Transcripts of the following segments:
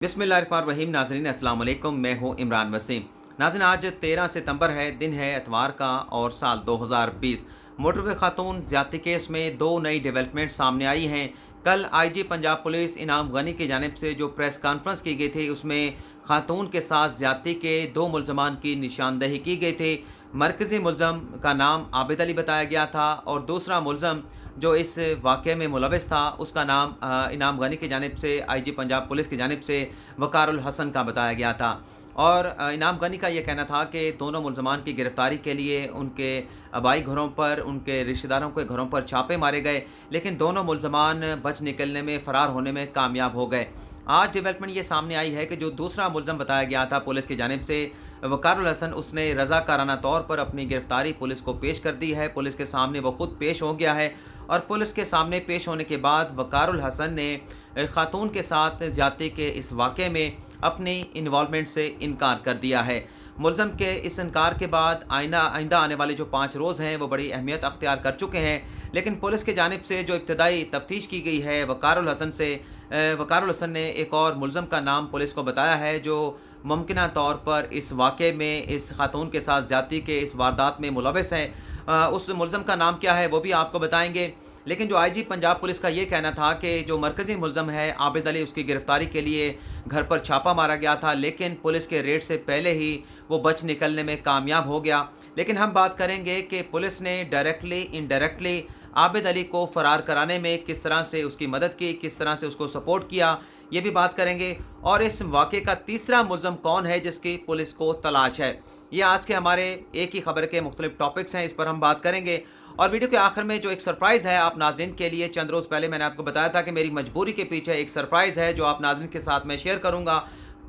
बिस्मिल्लाहिर्रहमानिर्रहीम। नाज़रीन अस्सलाम वालेकुम, मैं हूँ इमरान वसीम। नाज़रीन आज 13 सितंबर है, दिन है एतवार का और साल 2020। मोटरवे खातून ज़्यादती केस में दो नई डेवलपमेंट सामने आई हैं। कल आईजी पंजाब पुलिस इनाम गनी की जानिब से जो प्रेस कॉन्फ्रेंस की गई थी उसमें खातून के साथ ज़्यादती के दो मुलजमान की निशानदही की गई थी। मरकज़ी मुलज़म का नाम आबिद अली बताया गया था और दूसरा मुलज़म जो इस वाक़े में मुलविस था उसका नाम इनाम गनी की जानिब से आईजी पंजाब पुलिस की जानिब से वक़ारुल हसन का बताया गया था। और इनाम गनी का ये कहना था कि दोनों मुलज़मान की गिरफ़्तारी के लिए उनके आबाई घरों पर, उनके रिश्तेदारों के घरों पर छापे मारे गए, लेकिन दोनों मुलज़मान बच निकलने में, फ़रार होने में कामयाब हो गए। आज डेवलपमेंट ये सामने आई है कि जो दूसरा मुलज़म बताया गया था पुलिस की जानिब से वक़ारुल हसन, उसने रज़ाकाराना तौर पर अपनी गिरफ़्तारी पुलिस को पेश कर दी है। पुलिस के सामने वो ख़ुद पेश हो गया है और पुलिस के सामने पेश होने के बाद वक़ारुल हसन ने ख़ातून के साथ ज़्यादती के इस वाक़े में अपनी इन्वॉल्वमेंट से इनकार कर दिया है। मुलज़म के इस इनकार के बाद आइंदा आने वाले जो 5 रोज़ हैं वो बड़ी अहमियत अख्तियार कर चुके हैं, लेकिन पुलिस की जानिब से जो इब्तदाई तफ्तीश की गई है वक़ारुल हसन से, वक़ारुल हसन ने एक और मुलज़म का नाम पुलिस को बताया है जो मुमकिना तौर पर इस वाक़े में, इस खातून के साथ ज़्यादती के इस वारदात में मुलविस है। उस मुलज़म का नाम क्या है वो भी आपको बताएंगे। लेकिन जो आईजी पंजाब पुलिस का ये कहना था कि जो मरकज़ी मुलज़म है आबिद अली, उसकी गिरफ़्तारी के लिए घर पर छापा मारा गया था, लेकिन पुलिस के रेड से पहले ही वो बच निकलने में कामयाब हो गया। लेकिन हम बात करेंगे कि पुलिस ने डायरेक्टली इनडायरेक्टली आबिद अली को फ़रार कराने में किस तरह से उसकी मदद की, किस तरह से उसको सपोर्ट किया, ये भी बात करेंगे। और इस वाक़े का तीसरा मुलज़म कौन है जिसकी पुलिस को तलाश है, ये आज के हमारे एक ही खबर के मुख्तलिफ टॉपिक्स हैं, इस पर हम बात करेंगे। और वीडियो के आखिर में जो एक सरप्राइज़ है आप नाज़रीन के लिए, चंद रोज़ पहले मैंने आपको बताया था कि मेरी मजबूरी के पीछे एक सरप्राइज़ है जो आप नाज़रीन के साथ मैं शेयर करूंगा।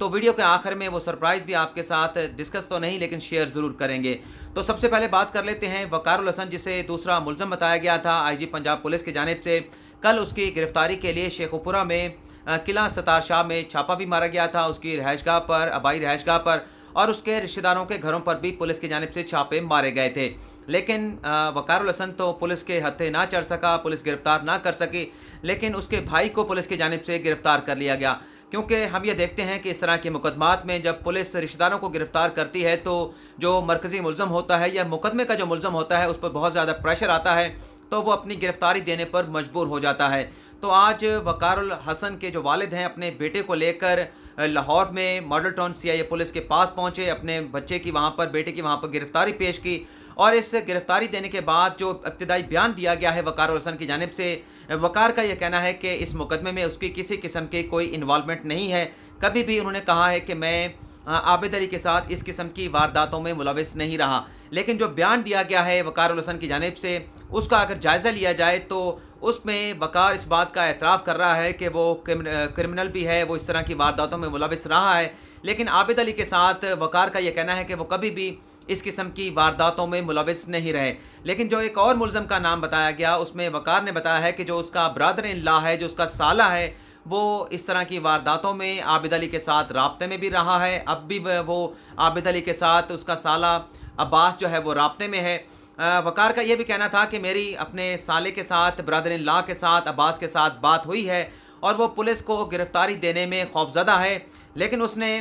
तो वीडियो के आखिर में वो सरप्राइज़ भी आपके साथ डिस्कस तो नहीं लेकिन शेयर ज़रूर करेंगे। तो सबसे पहले बात कर लेते हैं वक़ारुल हसन, जिसे दूसरा मुलज़म बताया गया था आईजी पंजाब पुलिस की जानिब से। कल उसकी गिरफ़्तारी के लिए शेखुपुरा में किला सतार शाह में छापा भी मारा गया था, उसकी रिहाइशगाह पर, आबाई रिहाइशगाह पर, और उसके रिश्तेदारों के घरों पर भी पुलिस की जानिब से छापे मारे गए थे। लेकिन वक़ारुल हसन तो पुलिस के हत्थे ना चढ़ सका, पुलिस गिरफ़्तार ना कर सकी, लेकिन उसके भाई को पुलिस की जानिब से गिरफ़्तार कर लिया गया। क्योंकि हम ये देखते हैं कि इस तरह के मुकदमात में जब पुलिस रिश्तेदारों को गिरफ़्तार करती है तो जो मरकज़ी मुलज़म होता है या मुकदमे का जो मुलज़म होता है उस पर बहुत ज़्यादा प्रेशर आता है, तो वो अपनी गिरफ़्तारी देने पर मजबूर हो जाता है। तो आज वक़ारुल हसन के जो वालिद हैं अपने बेटे को लेकर लाहौर में मॉडल टाउन सीआईए पुलिस के पास पहुंचे, अपने बच्चे की वहां पर, बेटे की वहां पर गिरफ्तारी पेश की। और इस गिरफ्तारी देने के बाद जो इब्तिदाई बयान दिया गया है वक़ारुल हसन की जानिब से, वक़ार का यह कहना है कि इस मुकदमे में उसकी किसी किस्म की कोई इन्वॉल्वमेंट नहीं है। कभी भी उन्होंने कहा है कि मैं आबिद अली के साथ इस किस्म की वारदातों में मुलविस नहीं रहा। लेकिन जो बयान दिया गया है वक़ारुल हसन की जानिब से, उसका अगर जायज़ा लिया जाए तो उसमें वक़ार इस बात का एतराफ़ कर रहा है कि वो क्रिमिनल भी है, वो इस तरह की वारदातों में मुलविस रहा है। लेकिन आबिद अली के साथ वक़ार का ये कहना है कि वो कभी भी इस किस्म की वारदातों में मुलविस नहीं रहे। लेकिन जो एक और मुलज़म का नाम बताया गया उसमें वक़ार ने बताया है कि जो उसका ब्रदर इन लॉ है, जो उसका साला है, वो इस तरह की वारदातों में आबिद अली के साथ राब्ते में भी रहा है। अब भी वो आबिद अली के साथ उसका साला अब्बास जो है वो राब्ते में है। वक़ार का ये भी कहना था कि मेरी अपने साले के साथ, ब्रदर इन लॉ के साथ, अब्बास के साथ बात हुई है और वो पुलिस को गिरफ़्तारी देने में खौफज़दा है। लेकिन उसने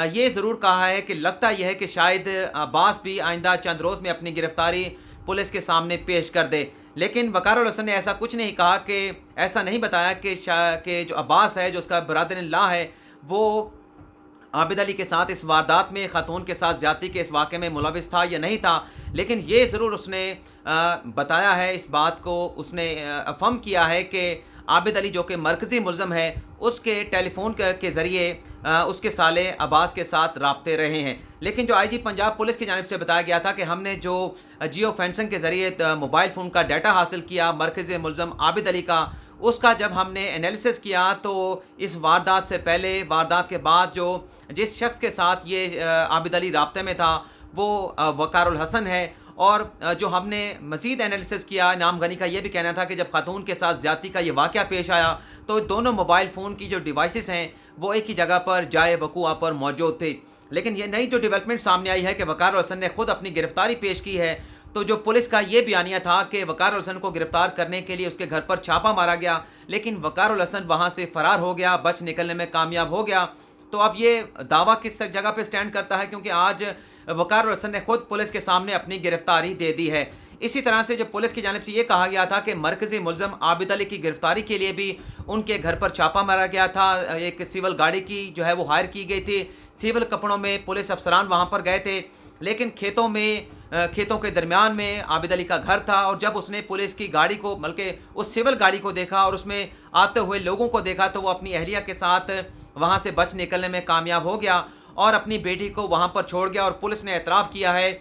ये ज़रूर कहा है कि लगता यह है कि शायद अब्बास भी आइंदा चंद रोज़ में अपनी गिरफ़्तारी पुलिस के सामने पेश कर दे। लेकिन वक़ारुल हसन ने ऐसा कुछ नहीं कहा, कि ऐसा नहीं बताया कि जो अब्बास है, जो उसका ब्रदर इन लॉ है, वो आबिद अली के साथ इस वारदात में, ख़ातून के साथ ज़्यादती के इस वाक़े में मुलविस था या नहीं था। लेकिन ये ज़रूर उसने बताया है, इस बात को उसने अफ़र्म किया है कि आबिद अली जो कि मरकज़ी मुलज़म है, उसके टेलीफ़ोन के ज़रिए उसके साले अब्बास के साथ राब्ते रहे हैं। लेकिन जो आईजी पंजाब पुलिस की जानिब से बताया गया था कि हमने जो जियो फेंसिंग के ज़रिए मोबाइल फ़ोन का डाटा हासिल किया मरकज़ी मुलज़म आबिद अली का, उसका जब हमने एनालिसिस किया तो इस वारदात से पहले, वारदात के बाद जो जिस शख्स के साथ ये आबिद अली राब्ते में था वो वक़ारुल हसन है। और जो हमने मज़ीद एनालिसिस किया, इनाम गनी का ये भी कहना था कि जब खातून के साथ ज़्यादती का ये वाक़या पेश आया तो दोनों मोबाइल फ़ोन की जो डिवाइसेस हैं वो एक ही जगह पर जाए वक़ूआ पर मौजूद थे। लेकिन ये नई जो डेवलपमेंट सामने आई है कि वक़ारुल हसन ने खुद अपनी गिरफ़्तारी पेश की है। तो जो पुलिस का ये बयानिया था कि वक़ारुल हसन को गिरफ़्तार करने के लिए उसके घर पर छापा मारा गया, लेकिन वक़ारुल हसन वहाँ से फ़रार हो गया, बच निकलने में कामयाब हो गया। तो अब ये दावा किस जगह पे स्टैंड करता है, क्योंकि आज वकार हसन ने खुद पुलिस के सामने अपनी गिरफ्तारी दे दी है। इसी तरह से जो पुलिस की जानिब से ये कहा गया था कि मरकज़ी मुलज़म आबिद अली की गिरफ्तारी के लिए भी उनके घर पर छापा मारा गया था। एक सिविल गाड़ी की जो है वो हायर की गई थी, सिविल कपड़ों में पुलिस अफसरान वहाँ पर गए थे, लेकिन खेतों के दरमियान में आबिद अली का घर था। और जब उसने पुलिस की गाड़ी को, बल्कि उस सिविल गाड़ी को देखा और उसमें आते हुए लोगों को देखा, तो वो अपनी अहलिया के साथ वहाँ से बच निकलने में कामयाब हो गया और अपनी बेटी को वहाँ पर छोड़ गया। और पुलिस ने एतराफ़ किया है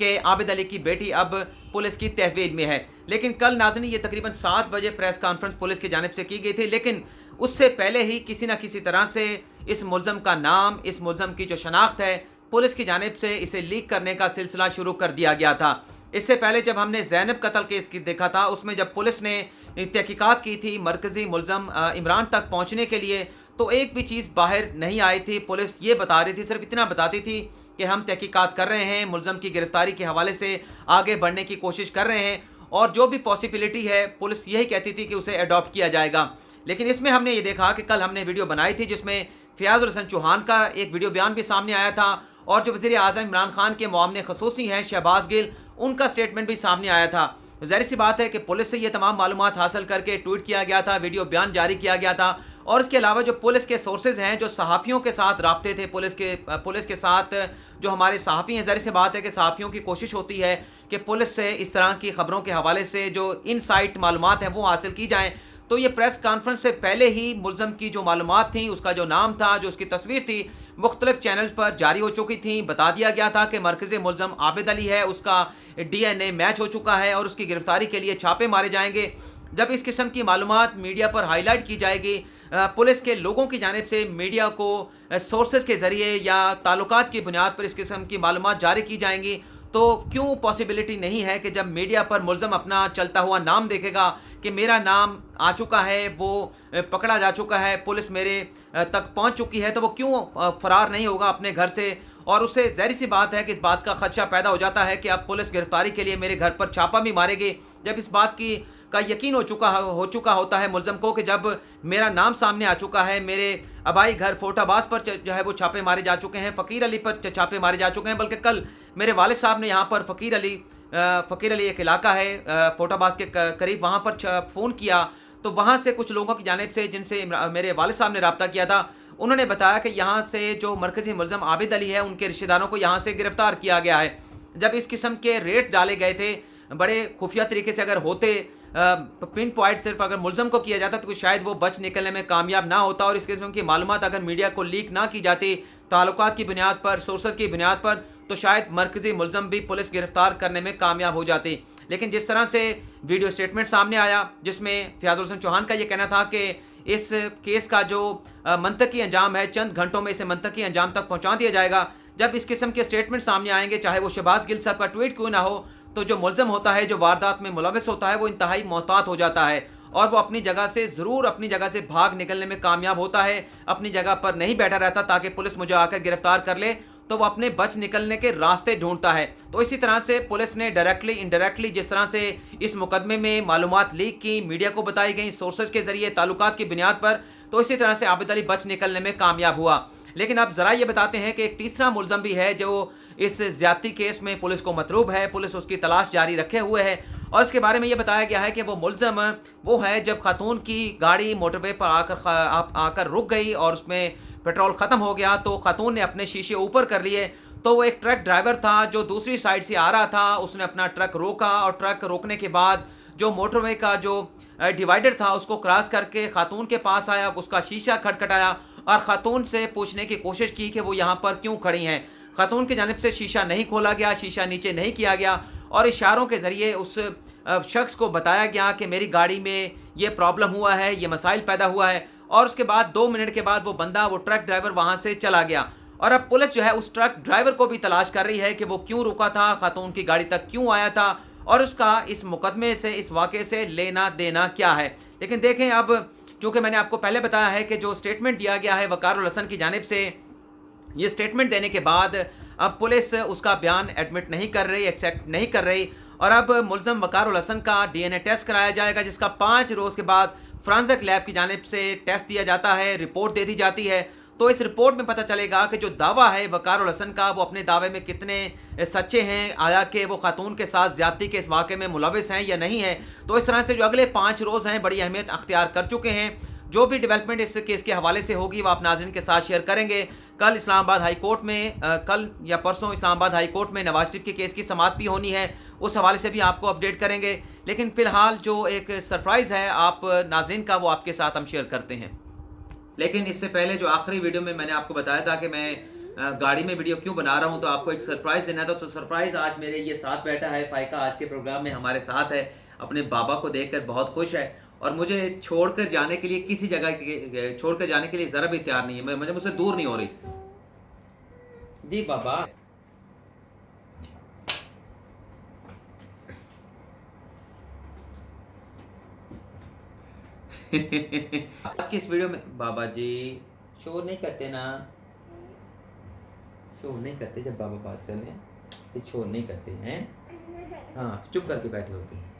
कि आबिद अली की बेटी अब पुलिस की तहवीज़ में है। लेकिन कल नाज़रीन ये तकरीबन 7 बजे प्रेस कॉन्फ्रेंस पुलिस की जानिब से की गई थी, लेकिन उससे पहले ही किसी न किसी तरह से इस मुलज़म का नाम, इस मुलज़म की जो शनाख्त है, पुलिस की जानिब से इसे लीक करने का सिलसिला शुरू कर दिया गया था। इससे पहले जब हमने ज़ैनब कत्ल केस की देखा था, उसमें जब पुलिस ने तहकीकात की थी मरकज़ी मुलज़म इमरान तक पहुँचने के लिए, तो एक भी चीज़ बाहर नहीं आई थी। पुलिस ये बता रही थी, सिर्फ इतना बताती थी कि हम तहकीकात कर रहे हैं, मुलज़म की गिरफ्तारी के हवाले से आगे बढ़ने की कोशिश कर रहे हैं, और जो भी पॉसिबिलिटी है पुलिस यही कहती थी कि उसे अडॉप्ट किया जाएगा। लेकिन इसमें हमने ये देखा कि कल हमने वीडियो बनाई थी जिसमें फ़याज़ुल हसन चौहान का एक वीडियो बयान भी सामने आया था, और जो वज़ीर आज़म इमरान खान के मुआवने ख़ुसूसी हैं शहबाज गिल, उनका स्टेटमेंट भी सामने आया था। ज़ाहिर सी बात है कि पुलिस से ये तमाम मालूमात हासिल करके ट्वीट किया गया था, वीडियो बयान जारी किया गया था, और इसके अलावा जो पुलिस के सोर्सेज हैं, जो सहाफ़ियों के साथ राब्ते थे, पुलिस के साथ जो हमारे सहाफ़ी हैं, ज़ाहिर सी बात है कि सहाफ़ियों की कोशिश होती है कि पुलिस से इस तरह की ख़बरों के हवाले से जो इनसाइट मालूमात हैं वो हासिल की जाएँ। तो ये प्रेस कॉन्फ्रेंस से पहले ही मुलज़म की जो मालूमात थी, उसका जो नाम था, जो उसकी तस्वीर थी, मुख्तलिफ चैनल पर जारी हो चुकी थी। बता दिया गया था कि मरकज़ी मुलज़म आबिद अली है, उसका DNA मैच हो चुका है और उसकी गिरफ्तारी के लिए छापे मारे जाएंगे। जब इस किस्म की मालूमात मीडिया पर हाईलाइट की जाएगी, पुलिस के लोगों की जानिब से मीडिया को सोर्सेज के ज़रिए या ताल्लुकात की बुनियाद पर इस किस्म की मालूमात जारी की जाएंगी, तो क्यों पॉसिबिलिटी नहीं है कि जब मीडिया पर मुलज़म अपना चलता हुआ नाम देखेगा कि मेरा नाम आ चुका है, वो पकड़ा जा चुका है, पुलिस मेरे तक पहुंच चुकी है, तो वो क्यों फ़रार नहीं होगा अपने घर से? और उससे ज़ाहिर सी बात है कि इस बात का खदशा पैदा हो जाता है कि अब पुलिस गिरफ्तारी के लिए मेरे घर पर छापा भी मारेगी। जब इस बात का यकीन हो चुका होता है मुलज़म को कि जब मेरा नाम सामने आ चुका है, मेरे आबाई घर फोटाबाज पर जो है वो छापे मारे जा चुके हैं, फ़कीर अली पर छापे मारे जा चुके हैं, बल्कि कल मेरे वालिद साहब ने यहाँ पर फ़कीर अली एक इलाका है फोटाबाज के करीब, वहाँ पर फ़ोन किया, तो वहाँ से कुछ लोगों की जानिब से जिनसे मेरे वालिद साहब ने रब्ता किया था, उन्होंने बताया कि यहाँ से जो मरकज़ी मुलज़म आबिद अली है, उनके रिश्तेदारों को यहाँ से गिरफ़्तार किया गया है। जब इस किस्म के रेट डाले गए थे, बड़े खुफिया तरीके से अगर होते, पिन पॉइंट सिर्फ अगर मुलज़म को किया जाता तो शायद वो बच निकलने में कामयाब ना होता, और इस किस्म की मालूमात अगर मीडिया को लीक ना की जाती ताल्लुकात की बुनियाद पर, सोर्सेज की बुनियाद पर, तो शायद मरकज़ी मुलज़म भी पुलिस गिरफ़्तार करने में कामयाब हो जाती। लेकिन जिस तरह से वीडियो स्टेटमेंट सामने आया जिसमें फ़याज़ुल हसन चौहान का ये कहना था कि इस केस का जो मंतकी अंजाम है, चंद घंटों में इसे मंतकी अंजाम तक पहुँचा दिया जाएगा। जब इस किस्म के स्टेटमेंट सामने आएंगे, चाहे वो शहबाज गिल साहब का ट्वीट क्यों ना हो, तो जो मुलज़म होता है, जो वारदात में मुलविस होता है, वो इंतहाई मोहतात हो जाता है और वो अपनी जगह से भाग निकलने में कामयाब होता है, अपनी जगह पर नहीं बैठा रहता ताकि पुलिस मुझे आकर गिरफ्तार कर ले, तो वो अपने बच निकलने के रास्ते ढूंढता है। तो इसी तरह से पुलिस ने डायरेक्टली इनडायरेक्टली जिस तरह से इस मुकदमे में मालूमात लीक की, मीडिया को बताई गई सोर्सेज के ज़रिए, ताल्लुकात की बुनियाद पर, तो इसी तरह से आबिद अली बच निकलने में कामयाब हुआ। लेकिन अब ज़रा ये बताते हैं कि एक तीसरा मुलज़म भी है जो इस ज़्यादती केस में पुलिस को मतलूब है, पुलिस उसकी तलाश जारी रखे हुए है, और इसके बारे में ये बताया गया है कि वो मुलज़म वो है जब खातून की गाड़ी मोटरवे पर आकर रुक गई और उसमें पेट्रोल ख़त्म हो गया, तो खातून ने अपने शीशे ऊपर कर लिए, तो वो एक ट्रक ड्राइवर था जो दूसरी साइड से आ रहा था, उसने अपना ट्रक रोका और ट्रक रोकने के बाद जो मोटरवे का जो डिवाइडर था उसको क्रॉस करके खातून के पास आया, उसका शीशा खटखटाया और ख़ातून से पूछने की कोशिश की कि वो यहाँ पर क्यों खड़ी हैं। खातून की जानिब से शीशा नहीं खोला गया, शीशा नीचे नहीं किया गया और इशारों के ज़रिए उस शख्स को बताया गया कि मेरी गाड़ी में ये प्रॉब्लम हुआ है, ये मसाइल पैदा हुआ है, और उसके बाद 2 मिनट के बाद वो ट्रक ड्राइवर वहाँ से चला गया। और अब पुलिस जो है उस ट्रक ड्राइवर को भी तलाश कर रही है कि वो क्यों रुका था, खातून की गाड़ी तक क्यों आया था और उसका इस मुकदमे से, इस वाक़े से लेना देना क्या है। लेकिन देखें, अब चूँकि मैंने आपको पहले बताया है कि जो स्टेटमेंट दिया गया है वकार हसन की जानिब से, ये स्टेटमेंट देने के बाद अब पुलिस उसका बयान एडमिट नहीं कर रही, एक्सेप्ट नहीं कर रही, और अब मुलज़म वकार हसन का DNA टेस्ट कराया जाएगा, जिसका 5 रोज़ के बाद फ्रांसिक लैब की जानिब से टेस्ट दिया जाता है, रिपोर्ट दे दी जाती है। तो इस रिपोर्ट में पता चलेगा कि जो दावा है वक़ारुल हसन का वो अपने दावे में कितने सच्चे हैं, आया कि वो खातून के साथ ज़्यादती के इस वाक़े में मुलविस हैं या नहीं है। तो इस तरह से जो अगले 5 रोज़ हैं बड़ी अहमियत अख्तियार कर चुके हैं। जो भी डेवलपमेंट इस केस के हवाले से होगी वो आप नाज़रीन के साथ शेयर करेंगे। कल इस्लामाबाद हाई कोर्ट में कल या परसों इस्लामाबाद हाई कोर्ट में नवाज शरीफ के केस की समाअत भी होनी है, उस हवाले से भी आपको अपडेट करेंगे। लेकिन फ़िलहाल जो एक सरप्राइज़ है आप नाज़रीन का वो आपके साथ हम शेयर करते हैं। लेकिन इससे पहले जो आखिरी वीडियो में मैंने आपको बताया था कि मैं गाड़ी में वीडियो क्यों बना रहा हूं, तो आपको एक सरप्राइज़ देना था। तो सरप्राइज़ आज मेरे ये साथ बैठा है, फ़ाइका आज के प्रोग्राम में हमारे साथ है, अपने बाबा को देखकर बहुत खुश है और मुझे छोड़कर जाने के लिए किसी जगह छोड़कर जाने के लिए ज़रा भी तैयार नहीं है, मुझे मुझसे दूर नहीं हो रही। जी बाबा। आज की इस वीडियो में बाबा जी शोर नहीं करते ना, शोर नहीं करते जब बाबा बात कर रहे हैं, ये शोर नहीं करते हैं। हाँ, चुप करके बैठे होते हैं।